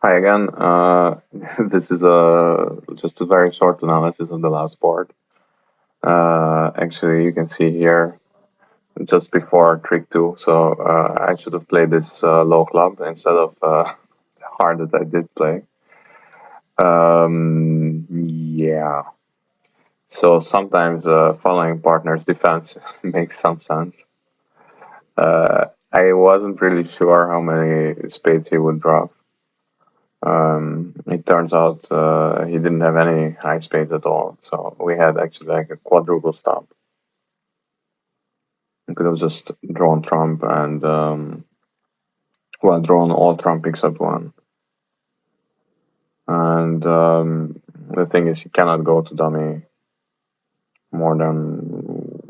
Hi again. This is just a very short analysis of the last board. Actually, you can see here just before trick two. So I should have played this low club instead of the hard that I did play. Yeah. So sometimes following partner's defense makes some sense. I wasn't really sure how many spades he would drop. It turns out he didn't have any high spades at all, so we had actually like a quadruple stop. We could have just drawn trump and well, drawn all trump except one. And the thing is, you cannot go to dummy more than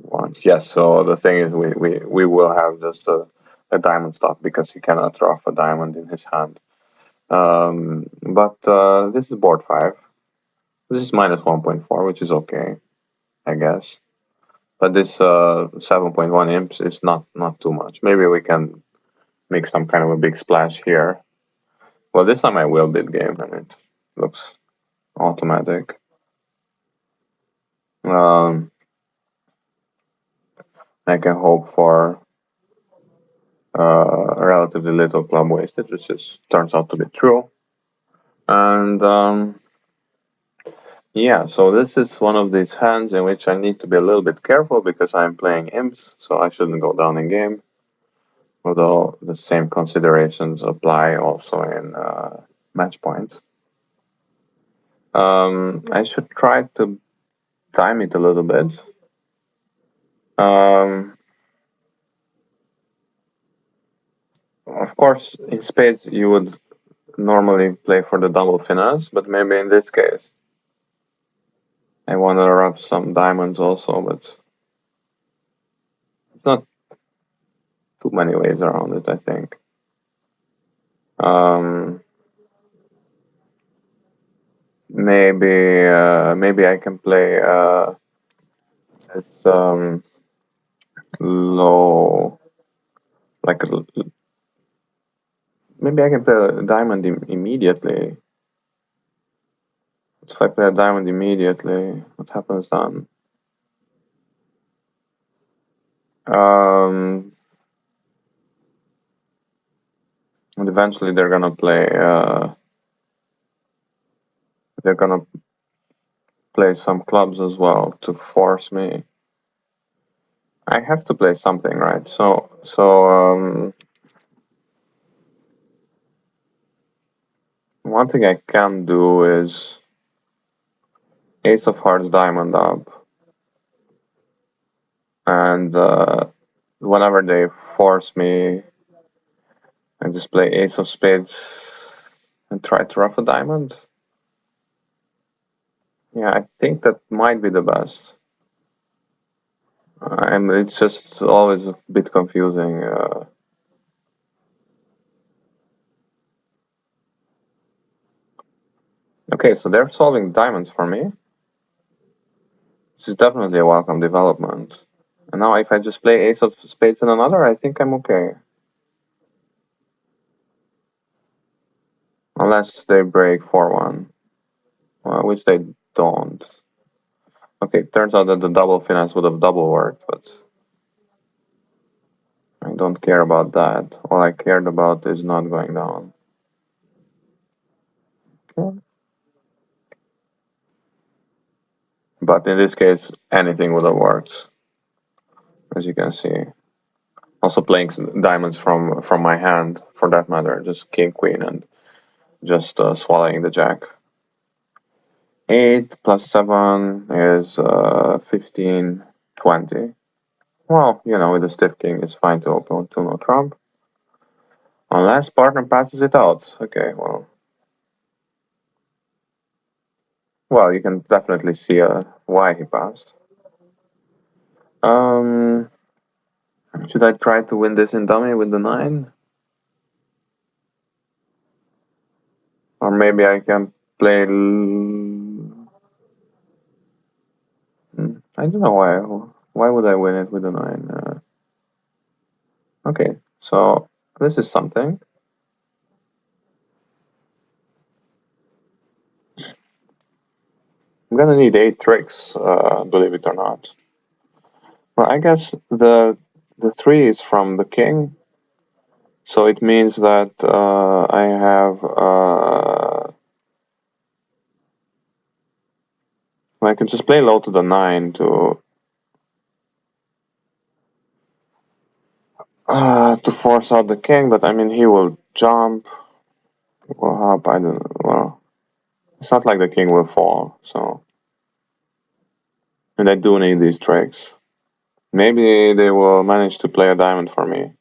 once. Yes, so the thing is, we will have just a diamond stop because he cannot draw a diamond in his hand. But this is board 5. This is minus 1.4, which is okay, I guess. But this 7.1 imps is not too much. Maybe we can make some kind of a big splash here. Well, this time I will bid game, and it looks automatic. Um, I can hope for relatively little club wasted, which turns out to be true. And yeah, so this is one of these hands in which I need to be a little bit careful because I'm playing imps, so I shouldn't go down in game. Although the same considerations apply also in match points. I should try to time it a little bit. Of course, in spades you would normally play for the double finesse, but maybe in this case I want to rough some diamonds also, but it's not too many ways around it, I think. Maybe I can play this low, like maybe I can play a diamond immediately. If I play a diamond immediately, what happens then? And eventually they're gonna play. They're gonna play some clubs as well to force me. I have to play something, right? So one thing I can do is Ace of Hearts, Diamond up, and whenever they force me, I just play Ace of Spades and try to ruff a diamond. Yeah, I think that might be the best. And it's just always a bit confusing. Okay, so they're solving diamonds for me. This is definitely a welcome development. And now if I just play Ace of Spades and another, I think I'm okay. Unless they break 4-1, which they don't. Okay, turns out that the double finesse would have double worked, but I don't care about that. All I cared about is not going down. Okay. But in this case, anything would have worked, as you can see. Also playing diamonds from my hand, for that matter, just king, queen, and just swallowing the jack. 8 plus 7 is 15, 20. Well, you know, with a stiff king, it's fine to open to no trump. Unless partner passes it out. Okay, well. Well, you can definitely see why he passed. Um, should I try to win this in dummy with the 9? Or maybe I can play... I don't know why. Why would I win it with the 9? Okay, so this is something. I'm gonna need 8 tricks, believe it or not. Well, I guess the 3 is from the king, so it means that I have I can just play low to the 9 to force out the king, but I mean he will jump, will hop. I don't know. Well, it's not like the king will fall, so and I do need these tricks. Maybe they will manage to play a diamond for me.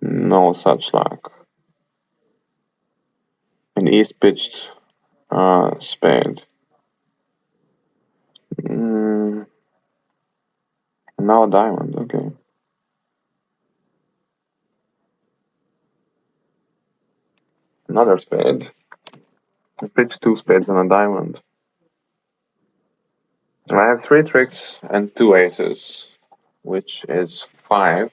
No such luck. An east pitched spade. Mm, now a diamond. Okay. Another spade. I pitched 2 spades and a diamond. I have 3 tricks and 2 aces, which is 5,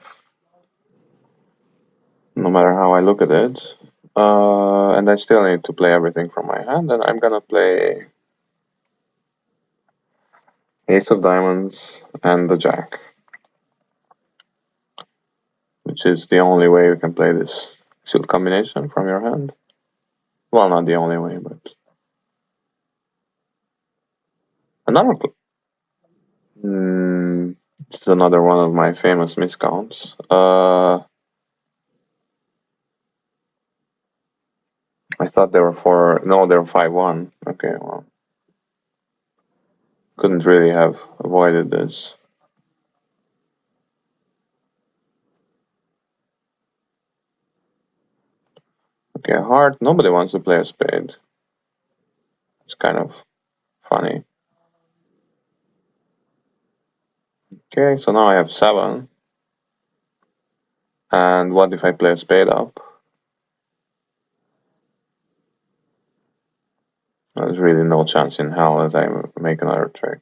no matter how I look at it. And I still need to play everything from my hand, and I'm gonna play ace of diamonds and the jack, which is the only way you can play this suit combination from your hand. Well, not the only way, but another. This is another one of my famous miscounts. I thought they were 4. No, they were 5-1. Okay, well, couldn't really have avoided this. Okay, heart. Nobody wants to play a spade. It's kind of funny. Okay, so now I have 7. And what if I play a spade up? There's really no chance in hell that I make another trick.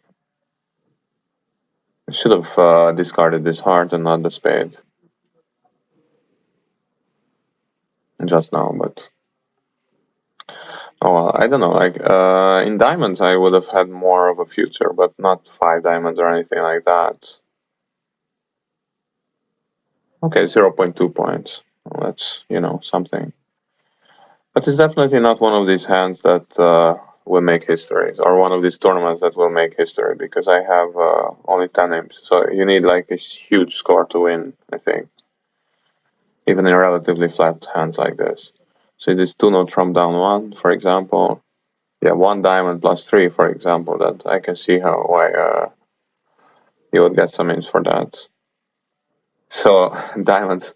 I should have discarded this heart and not the spade. Just now, but oh well, I don't know. Like in diamonds, I would have had more of a future, but not 5 diamonds or anything like that. Okay, 0.2 points. Well, that's something. But it's definitely not one of these hands that will make history, or one of these tournaments that will make history, because I have only 10 imps. So you need like a huge score to win, I think, even in relatively flat hands like this. So it is 2-0 trump down 1, for example. Yeah, 1 diamond plus 3, for example. That I can see why you would get some imps for that. So diamonds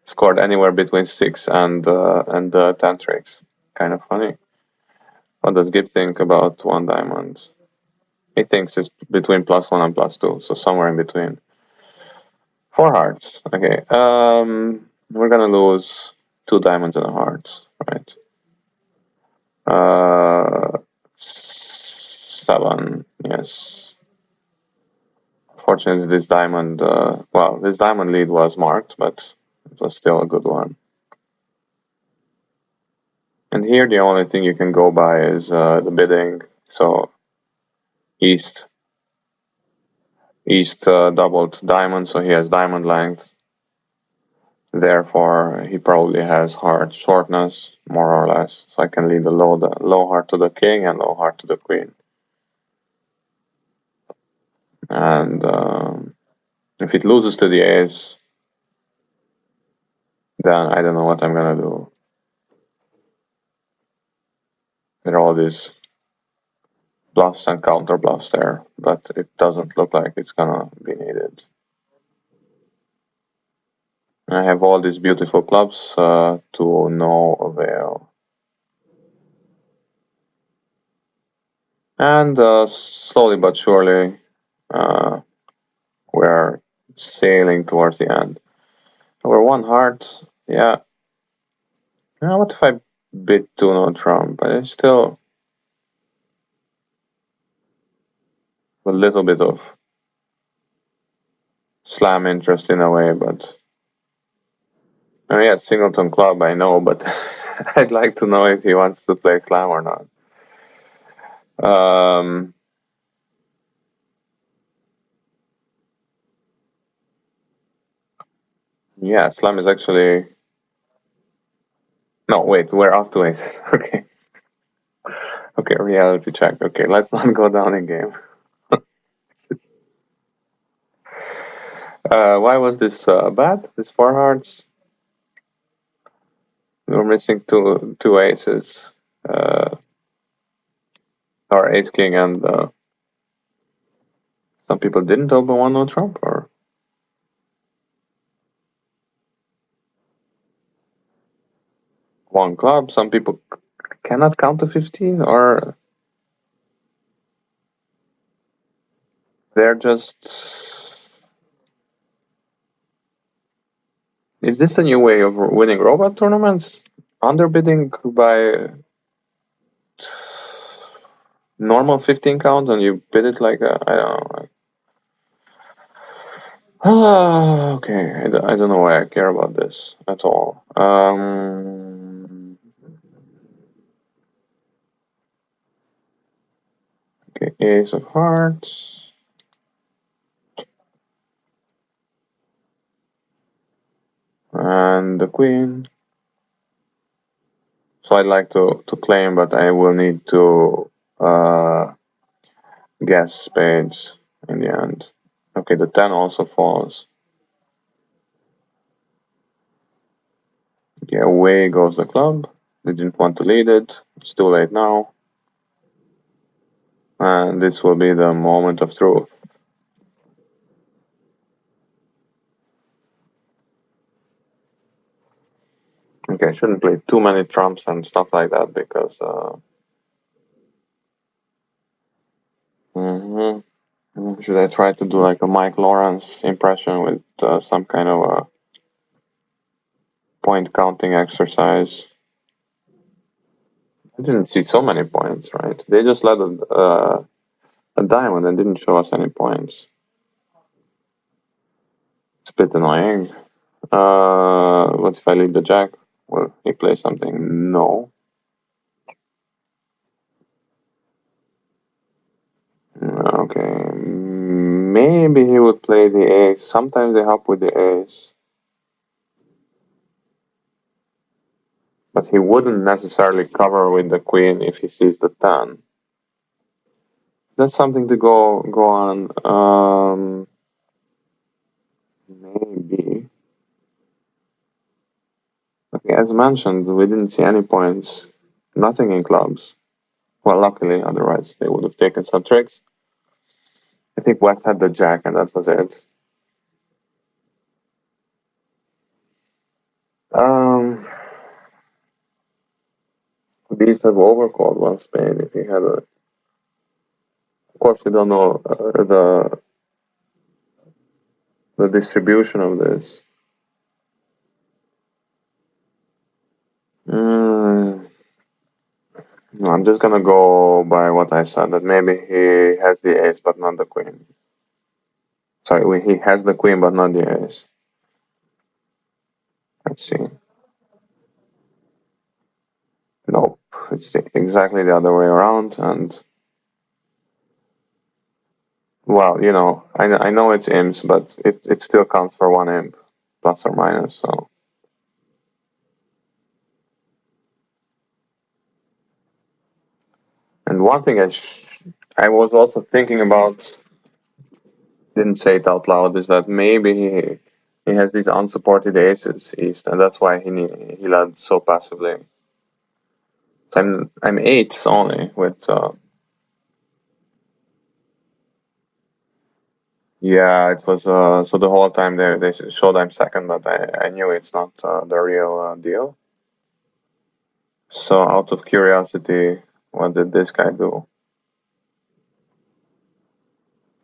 scored anywhere between 6 and 10 tricks. Kind of funny. What does Gib think about 1 diamond? He thinks it's between +1 and +2, so somewhere in between. 4 hearts. Okay. We're gonna lose 2 diamonds and a heart, right? 7. Yes. Fortunately, this diamond. This diamond lead was marked, but it was still a good one. And here, the only thing you can go by is the bidding. So east doubled diamond, so he has diamond length. Therefore, he probably has heart shortness, more or less. So I can lead the low heart to the king and low heart to the queen. And if it loses to the ace, then I don't know what I'm gonna do. There are all these bluffs and counter bluffs there, but it doesn't look like it's gonna be needed. I have all these beautiful clubs to no avail. And slowly but surely, we're sailing towards the end. We're 1 heart, yeah. Now, what if I bid 2-0 trump? But it's still a little bit of slam interest in a way, but I mean, yeah, singleton club, I know, but I'd like to know if he wants to play slam or not. Um, yeah, slam is actually. No, wait, we're off to aces. Okay. Okay, reality check. Okay, let's not go down in game. Why was this bad? This four hearts. We're missing two aces. Uh, or ace king, and some people didn't open one no trump, or one club. Some people cannot count to 15, or they're just. Is this a new way of winning robot tournaments? Underbidding by normal 15 count, and you bid it like I don't know. Okay, I don't know why I care about this at all. Okay, ace of hearts. And the queen. So I'd like to claim, but I will need to guess spades in the end. Okay, the 10 also falls. Okay, away goes the club. They didn't want to lead it. It's too late now. And this will be the moment of truth. Okay, I shouldn't play too many trumps and stuff like that because should I try to do like a Mike Lawrence impression with some kind of a point counting exercise? I didn't see so many points, right? They just let a diamond and didn't show us any points. It's a bit annoying. What if I leave the jack? Will he play something? No. Okay. Maybe he would play the ace. Sometimes they help with the ace. But he wouldn't necessarily cover with the queen if he sees the 10. That's something to go on. Maybe. Okay, as mentioned, we didn't see any points. Nothing in clubs. Well, luckily, otherwise they would have taken some tricks. I think West had the jack, and that was it. Um, Beast have overcalled one Spain if he had a. Of course, we don't know the distribution of this. Mm, no, I'm just gonna go by what I said. That maybe he has the ace, but not the queen. Sorry, he has the queen, but not the ace. Let's see. Nope, it's exactly the other way around. And well, I know it's imps, but it still counts for one imp, plus or minus. So. And one thing I was also thinking about, didn't say it out loud, is that maybe he has these unsupported aces east, and that's why he led so passively. So I'm eights only with. Yeah, it was so the whole time they showed I'm second, but I knew it's not the real deal. So out of curiosity, what did this guy do?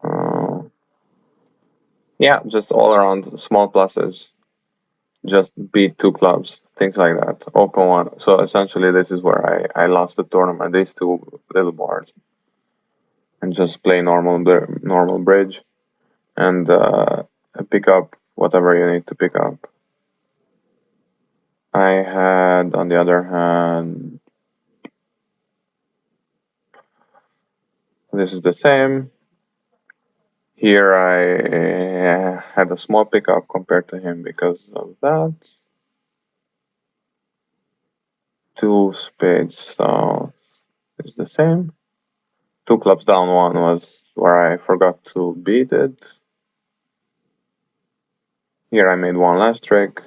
Uh, yeah, just all around small pluses. Just beat two clubs, things like that. Open one. So essentially, this is where I lost the tournament. These two little boards, and just play normal bridge, and pick up whatever you need to pick up. I had, on the other hand, This is the same. Here I had a small pickup compared to him because of that. Two spades south is the same. Two clubs down one was where I forgot to beat it. Here I made one last trick.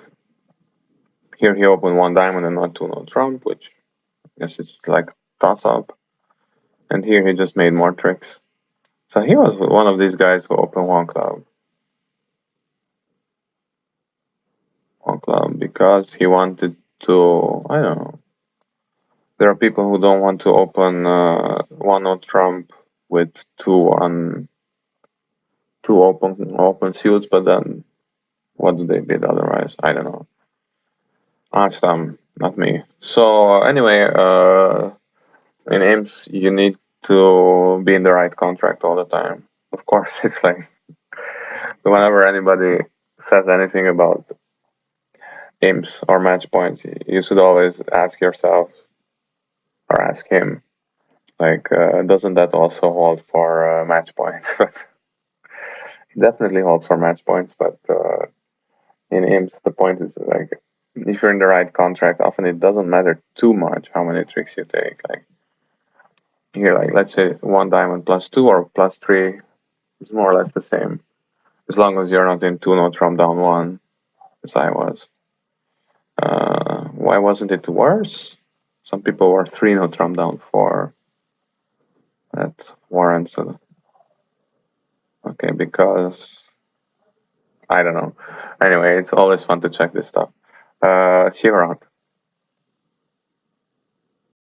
Here he opened one diamond and not two no trump, which I guess it's like toss up. And here he just made more tricks. So he was one of these guys who opened one club. One club because he wanted to, I don't know. There are people who don't want to open one no trump with two open suits, but then what do they bid otherwise? I don't know. Ask them, not me. So anyway, in IMPs you need to be in the right contract all the time. Of course, it's like whenever anybody says anything about IMPs or match points, you should always ask yourself or ask him, like, doesn't that also hold for match points? It definitely holds for match points, but in IMPs, the point is like, if you're in the right contract, often it doesn't matter too much how many tricks you take. Like here, like let's say one diamond plus two or plus three is more or less the same, as long as you're not in two no trump down one, as I was. Why wasn't it worse? Some people were three no trump down four. That warrants a, okay, because I don't know. Anyway, it's always fun to check this stuff. See you around.